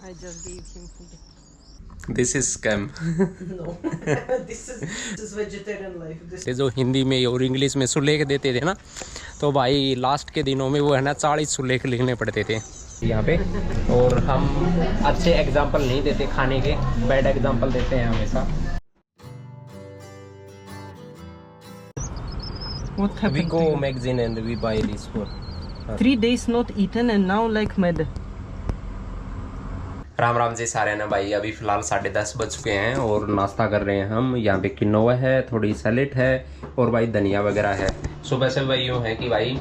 I just gave him food. This is scam. No, this is vegetarian life. This ये जो हिंदी में और English में सुलेख देते थे ना, तो भाई लास्ट के दिनों में वो है ना 40 सुलेख लिखने पड़ते थे यहाँ पे। और हम अच्छे एग्जाम्पल नहीं देते खाने के, बैड एग्जाम्पल देते हैं हमेशा। what We happened go to you? magazine and we buy this for 3 days not eaten and now like mad. Ram Ram ji सारे ना भाई। अभी फ़िलहाल 10:30 बज चुके हैं और नाश्ता कर रहे हैं हम। यहाँ पे किनोवा है, थोड़ी सैलेड है और भाई धनिया वगैरह है। सुबह से भाई यूँ है कि भाई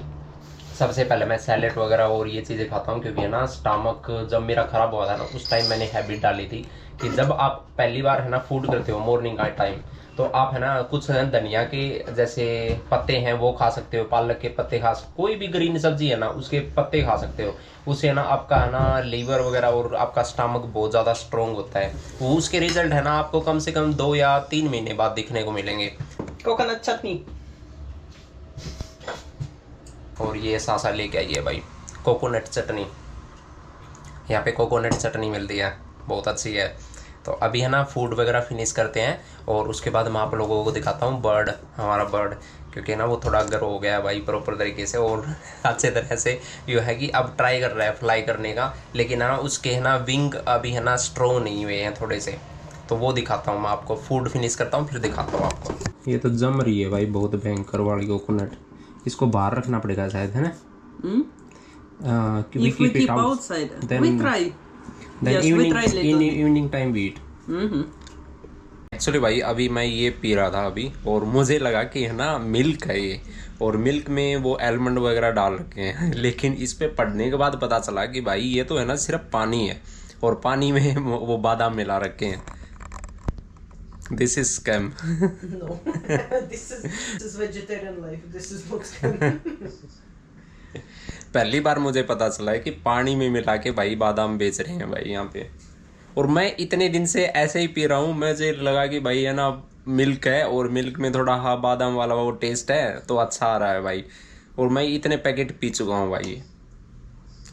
सबसे पहले मैं सैलेड वगैरह और ये चीज़ें खाता हूँ, क्योंकि है ना स्टमक जब मेरा ख़राब हुआ था ना, उस टाइम मैंने हैबिट डाली थी कि जब आप पहली बार है ना फूड करते हो मॉर्निंग का टाइम, तो आप है ना कुछ है धनिया के जैसे पत्ते हैं वो खा सकते हो, पालक के पत्ते खा सकते हो, कोई भी ग्रीन सब्जी है ना उसके पत्ते खा सकते हो। उससे है ना आपका है ना लीवर वगैरह और आपका स्टमक बहुत ज़्यादा स्ट्रॉन्ग होता है। वो उसके रिजल्ट है ना आपको कम से कम 2 या 3 महीने बाद दिखने को मिलेंगे। Coconut chutney. और ये सासा लेके आई है भाई कोकोनट चटनी। यहाँ पे कोकोनट चटनी मिलती है, बहुत अच्छी है। तो अभी है ना फूड वगैरह फिनिश करते हैं और उसके बाद मैं आप लोगों को दिखाता हूँ बर्ड, हमारा बर्ड, क्योंकि ना वो थोड़ा ग्रो हो गया भाई प्रॉपर तरीके से और अच्छे तरह से। ये है कि अब ट्राई कर रहा है फ्लाई करने का, लेकिन है ना उसके है ना विंग अभी है ना स्ट्रॉन्ग नहीं हुए हैं थोड़े से। तो वो दिखाता हूँ मैं आपको, फूड फिनिश करता हूँ फिर दिखाता हूँ आपको। ये तो जम रही है भाई बहुत भयंकर वाली कोकोनट। इसको बाहर रखना पड़ेगा शायद, है ना? If we keep outside, we try. Yes, we try little. Evening time we eat. Actually भाई अभी मैं ये पी रहा था अभी और मुझे लगा कि है ना मिल्क है ये, और मिल्क में वो आलमंड वगैरह डाल रखे हैं लेकिन इस पे पढ़ने के बाद पता चला कि भाई ये तो है ना सिर्फ पानी है और पानी में वो बादाम मिला रखे हैं। This is scam. No, this is vegetarian life. This is not scam. पहली बार मुझे पता चला है कि पानी में मिला के भाई बादाम बेच रहे हैं भाई यहाँ पे। और मैं इतने दिन से ऐसे ही पी रहा हूँ, मुझे लगा कि भाई है ना मिल्क है और मिल्क में थोड़ा हाँ बादाम वाला वो टेस्ट है तो अच्छा आ रहा है भाई। और मैं इतने पैकेट पी चुका हूँ भाई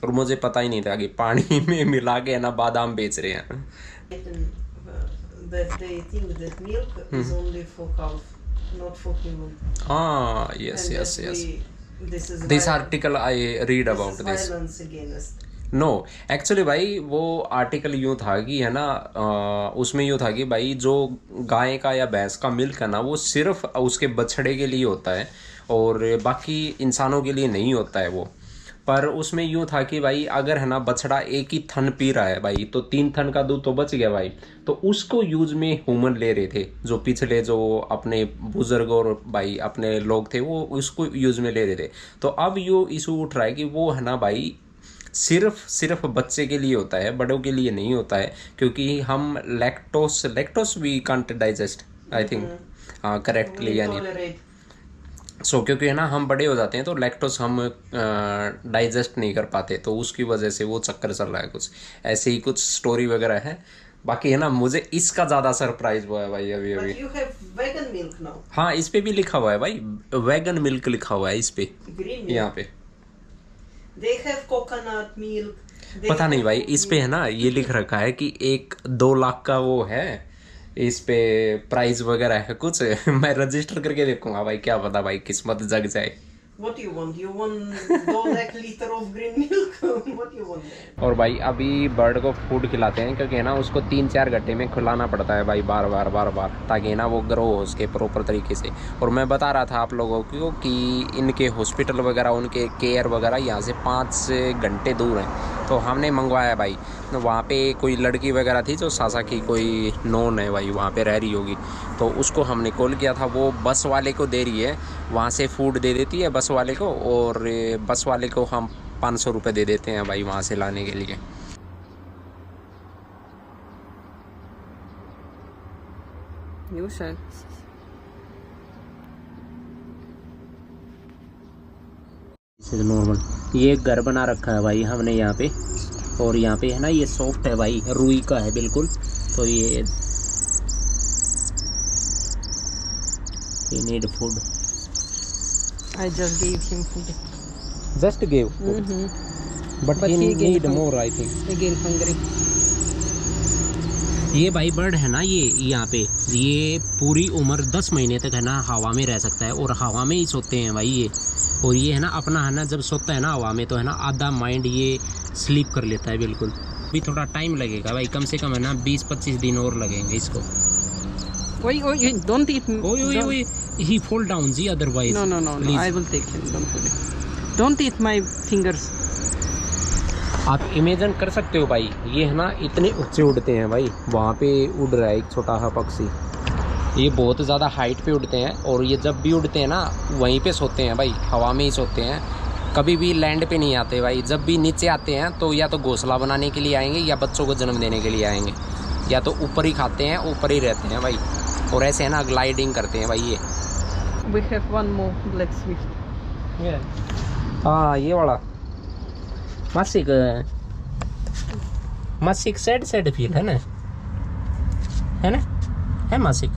और मुझे पता ही नहीं था कि पानी में मिला के है ना बादाम बेच रहे हैं। That they think that milk is only for cows, not for human. हाँ yes And yes that yes. this is This violence. article I read This about is this. violence against. No actually भाई वो article यूँ था कि है ना उसमें यूँ था कि भाई जो गाय का या भैंस का मिल्क है ना वो सिर्फ उसके बछड़े के लिए होता है और बाकी इंसानों के लिए नहीं होता है वो। पर उसमें यूँ था कि भाई अगर है ना बछड़ा एक ही थन पी रहा है भाई तो 3 थन का दूध तो बच गया भाई। तो उसको यूज में ह्यूमन ले रहे थे, जो पिछले जो अपने बुजुर्ग और भाई अपने लोग थे वो उसको यूज में ले रहे थे। तो अब यो इशू उठ रहा है कि वो है ना भाई सिर्फ बच्चे के लिए होता है, बड़ों के लिए नहीं होता है, क्योंकि हम lactose we can't digest I think, हाँ करेक्टली यानी सो क्योंकि है ना हम बड़े हो जाते हैं तो लैक्टोस हम डाइजेस्ट नहीं कर पाते, तो उसकी वजह से वो चक्कर चल रहा है कुछ ऐसे ही कुछ स्टोरी वगैरह है। बाकी है ना मुझे इसका ज़्यादा सरप्राइज हुआ है भाई अभी But you have vegan milk now. हाँ इस पे भी लिखा हुआ है भाई, वेगन मिल्क लिखा हुआ है इस पे, Green milk. यहाँ पे They have coconut milk. They पता नहीं have भाई oat इस पे है ना ये लिख रखा है कि 1-2 लाख का वो है, इस पे प्राइस वगैरह है कुछ मैं रजिस्टर करके देखूंगा भाई, क्या पता भाई किस्मत जग जाए। What do you want? You want 2 lakh liter of green milk? What do you want? और भाई अभी बर्ड को फूड खिलाते हैं, क्योंकि है ना उसको 3-4 घंटे में खिलाना पड़ता है भाई बार बार ताकि ना वो ग्रो हो उसके प्रॉपर तरीके से। और मैं बता रहा था आप लोगों को कि इनके हॉस्पिटल वगैरह उनके केयर वगैरह यहाँ से 5 घंटे दूर हैं। तो हमने मंगवाया भाई, तो वहाँ पे कोई लड़की वगैरह थी जो सासा की कोई नोन है भाई वहाँ पे रह रही होगी, तो उसको हमने कॉल किया था, वो बस वाले को दे रही है, वहाँ से फूड दे देती है बस वाले को और बस वाले को हम 500 रुपये दे देते हैं भाई वहाँ से लाने के लिए। नॉर्मल ये घर बना रखा है भाई हमने यहाँ पे, और यहाँ पे है ना ये सॉफ्ट है भाई, रुई का है बिल्कुल। तो ये need food. I just gave him food. Just gave food. But he need more I think. Again hungry. ये भाई बर्ड है ना, ये यहाँ पे ये पूरी उम्र 10 महीने तक है ना हवा में रह सकता है, और हवा में ही सोते हैं भाई ये। और ये है ना अपना है ना जब सोता है ना हवा में, तो है ना आधा माइंड ये स्लीप कर लेता है बिल्कुल। अभी थोड़ा टाइम लगेगा भाई, कम से कम है ना 20-25 दिन और लगेंगे इसको। Wait, don't eat. ओए he fall down जी, otherwise No, please. I will take him. Don't worry. Don't eat my fingers. आप इमेजिन कर सकते हो भाई, ये है ना इतने ऊंचे उड़ते हैं भाई। वहाँ पे उड़ रहा है एक छोटा सा पक्षी, ये बहुत ज़्यादा हाइट पे उड़ते हैं, और ये जब भी उड़ते हैं ना वहीं पे सोते हैं भाई, हवा में ही सोते हैं, कभी भी लैंड पे नहीं आते भाई। जब भी नीचे आते हैं तो या तो घोंसला बनाने के लिए आएंगे, या बच्चों को जन्म देने के लिए आएंगे, या तो ऊपर ही खाते हैं, ऊपर ही रहते हैं भाई, और ऐसे है ना ग्लाइडिंग करते हैं भाई ये। We have one more black swift. हाँ ये वाला मासिक सैड फील है ना, है मासिक।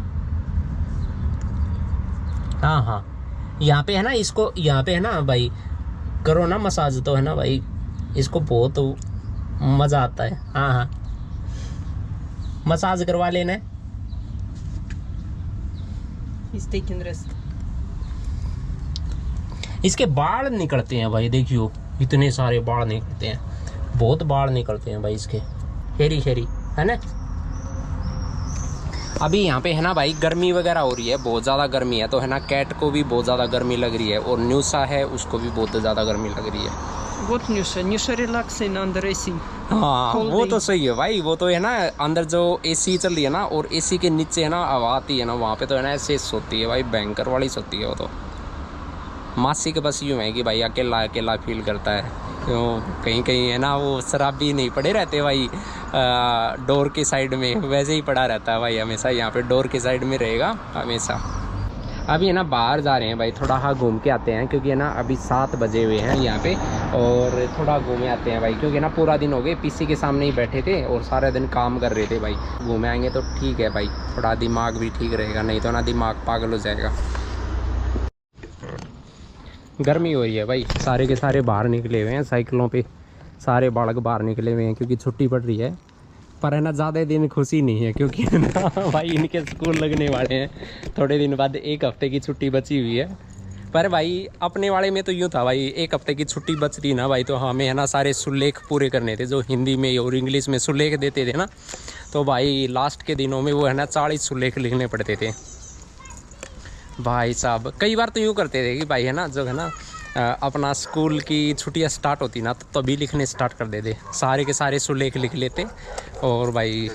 हाँ यहाँ पे है ना, इसको यहाँ पे है ना भाई करो ना मसाज, तो है ना भाई इसको बहुत मज़ा आता है। हाँ मसाज करवा लेना। He's taking rest. इसके बाल निकलते हैं भाई, देखियो इतने सारे बाल निकलते हैं, बहुत बाल निकलते हैं भाई इसके, हेरी है ना। अभी यहाँ पे है ना भाई गर्मी वगैरह हो रही है, बहुत ज़्यादा गर्मी है, तो है ना कैट को भी बहुत ज़्यादा गर्मी लग रही है, और न्यूसा है उसको भी बहुत ज़्यादा गर्मी लग रही है। What Nusha relaxing under AC. हाँ वो तो सही है भाई, वो तो है ना अंदर जो एसी चल रही है ना, और एसी के नीचे है ना हवा आती है ना, वहाँ पे तो है ना ऐसे सोती है भाई, भयंकर वाली सोती है वो तो। मासी के बस यूँ है कि भाई अकेला फील करता है, क्यों कहीं है ना वो शराबी नहीं पड़े रहते भाई डोर के साइड में, वैसे ही पड़ा रहता है भाई हमेशा, यहाँ पे डोर के साइड में रहेगा हमेशा। अभी है ना बाहर जा रहे हैं भाई, थोड़ा हाँ घूम के आते हैं, क्योंकि है ना अभी 7 बजे हुए हैं यहाँ पे, और थोड़ा घूमे आते हैं भाई, क्योंकि ना पूरा दिन हो गए पीसी के सामने ही बैठे थे और सारा दिन काम कर रहे थे भाई। घूमे आएंगे तो ठीक है भाई, थोड़ा दिमाग भी ठीक रहेगा, नहीं तो ना दिमाग पागल हो जाएगा। गर्मी हो रही है भाई, सारे के सारे बाहर निकले हुए हैं साइकिलों पे, सारे बालक बाहर निकले हुए हैं क्योंकि छुट्टी पड़ रही है। पर है ना ज़्यादा दिन खुशी नहीं है, क्योंकि है ना भाई इनके स्कूल लगने वाले हैं थोड़े दिन बाद, 1 हफ्ते की छुट्टी बची हुई है। पर भाई अपने वाले में तो यूँ था भाई, 1 हफ्ते की छुट्टी बचती ना भाई, तो हमें है ना सारे सुलेख पूरे करने थे, जो हिंदी में और इंग्लिश में सुलेख देते थे ना, तो भाई लास्ट के दिनों में वो है ना 40 सुलेख लिखने पड़ते थे भाई साहब। कई बार तो यूँ करते थे कि भाई है ना जो है ना अपना स्कूल की छुट्टियां स्टार्ट होती ना, तो तभी लिखने स्टार्ट कर देते, सारे के सारे सुलेख लिख लेते, और भाई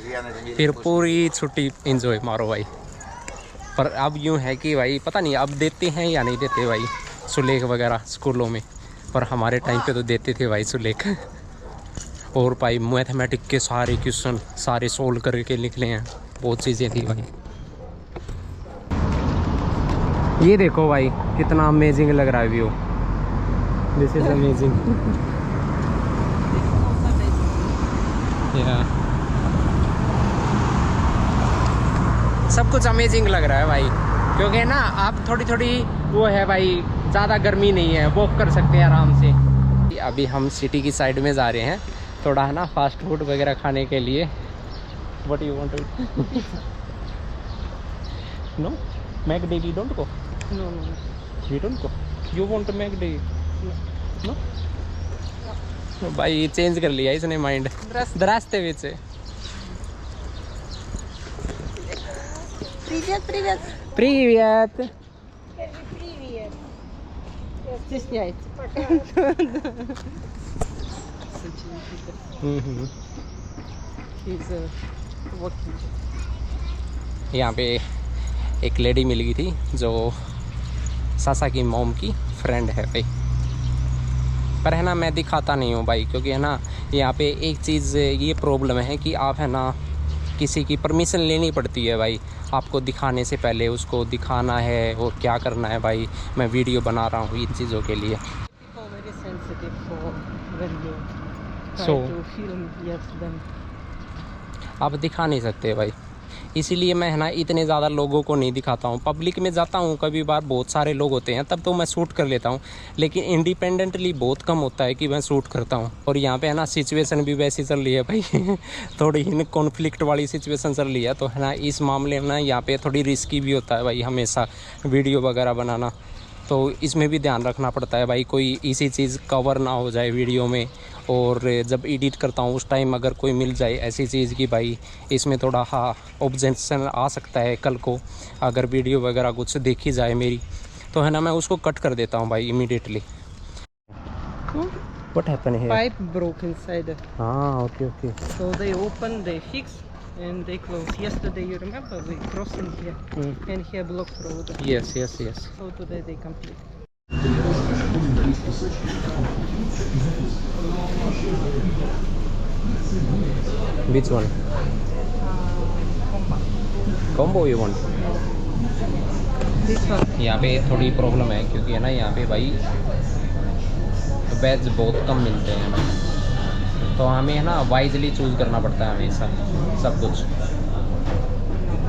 फिर पूरी छुट्टी एंजॉय मारो भाई। पर अब यूँ है कि भाई पता नहीं अब देते हैं या नहीं देते भाई सुलेख वगैरह स्कूलों में, पर हमारे टाइम पे तो देते थे भाई सुलेख। और भाई मैथमेटिक के सारे क्वेश्चन सारे सोल्व करके लिख ले हैं, बहुत चीज़ें थी भाई। ये देखो भाई कितना अमेजिंग लग रहा है व्यू, दिस इज अमेजिंग। सब कुछ अमेजिंग लग रहा है भाई, क्योंकि ना आप थोड़ी वो है भाई, ज़्यादा गर्मी नहीं है, वॉक कर सकते हैं आराम से। अभी हम सिटी की साइड में जा रहे हैं, थोड़ा है ना फास्ट फूड वगैरह खाने के लिए। What you want to know McD we don't go, No. We don't go, you want to McD no भाई, चेंज कर लिया इसने माइंड रास्ते में से। Привет. Привет. Стесняется. He's walking. यहाँ पे एक लेडी मिल गई थी जो सासा की मॉम की फ्रेंड है भाई, पर है ना मैं दिखाता नहीं हूँ भाई, क्योंकि है ना यहाँ पे एक चीज़ ये प्रॉब्लम है कि आप है ना किसी की परमिशन लेनी पड़ती है भाई, आपको दिखाने से पहले उसको दिखाना है और क्या करना है भाई। मैं वीडियो बना रहा हूँ इन चीज़ों के लिए, Very sensitive for when you try So, to film. Yes, them. आप दिखा नहीं सकते भाई, इसीलिए मैं है ना इतने ज़्यादा लोगों को नहीं दिखाता हूँ। पब्लिक में जाता हूँ कभी बार, बहुत सारे लोग होते हैं तब तो मैं शूट कर लेता हूँ, लेकिन इंडिपेंडेंटली बहुत कम होता है कि मैं शूट करता हूँ। और यहाँ पे है ना सिचुएशन भी वैसी चल रही है भाई थोड़ी ही कॉन्फ्लिक्ट वाली सिचुएशन चल रही है, तो है ना इस मामले में ना यहाँ पे थोड़ी रिस्की भी होता है भाई हमेशा वीडियो वगैरह बनाना। तो इसमें भी ध्यान रखना पड़ता है भाई, कोई इसी चीज़ कवर ना हो जाए वीडियो में। और जब एडिट करता हूँ उस टाइम अगर कोई मिल जाए ऐसी चीज़ की भाई इसमें थोड़ा हाँ ऑब्जेक्शन आ सकता है कल को, अगर वीडियो वगैरह कुछ देखी जाए मेरी, तो है ना मैं उसको कट कर देता हूँ भाई immediately. What happened here? Pipe broke inside. हाँ, okay, okay. So they opened, they fixed, and they closed. Yesterday, you remember, we crossed in here, and here blocked road. Yes, yes, yes. So today they complete. Which one? Combo you want? This one. यहाँ पे थोड़ी problem है क्योंकि है ना यहाँ पे भाई वेज बहुत कम मिलते हैं भाई, तो हमें है ना वाइजली चूज़ करना पड़ता है हमेशा सब कुछ।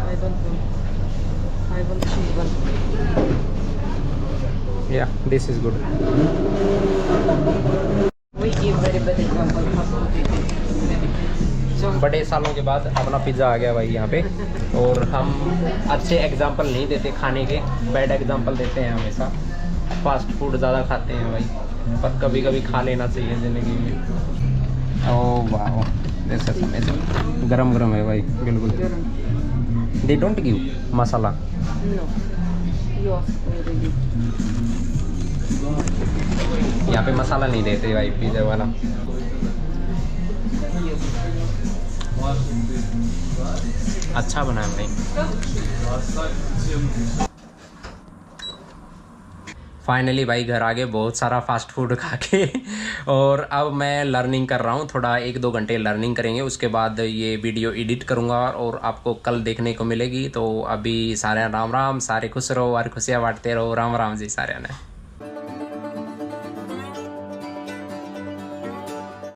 I don't want. I want cheese one. Yeah, this is good. We give very bad example how to do it. बड़े सालों के बाद अपना पिज़्ज़ा आ गया भाई यहाँ पे, और हम अच्छे एग्जांपल नहीं देते खाने के, बैड एग्जांपल देते हैं हमेशा। फास्ट फूड ज़्यादा खाते हैं भाई, पर कभी कभी खा लेना चाहिए ज़िंदगी में। ओह वाह, जैसे समय गरम गरम है भाई बिल्कुल। They don't give masala. No. You ask already. यहाँ पे मसाला नहीं देते भाई पिज़्ज़ा वाला। अच्छा बना है भाई। फाइनली भाई घर आ गए बहुत सारा फास्ट फूड खा के, और अब मैं लर्निंग कर रहा हूँ, थोड़ा 1-2 घंटे लर्निंग करेंगे, उसके बाद ये वीडियो एडिट करूँगा और आपको कल देखने को मिलेगी। तो अभी सारे राम राम, सारे खुश रहो और खुशियाँ बांटते रहो। राम राम जी सारे ने।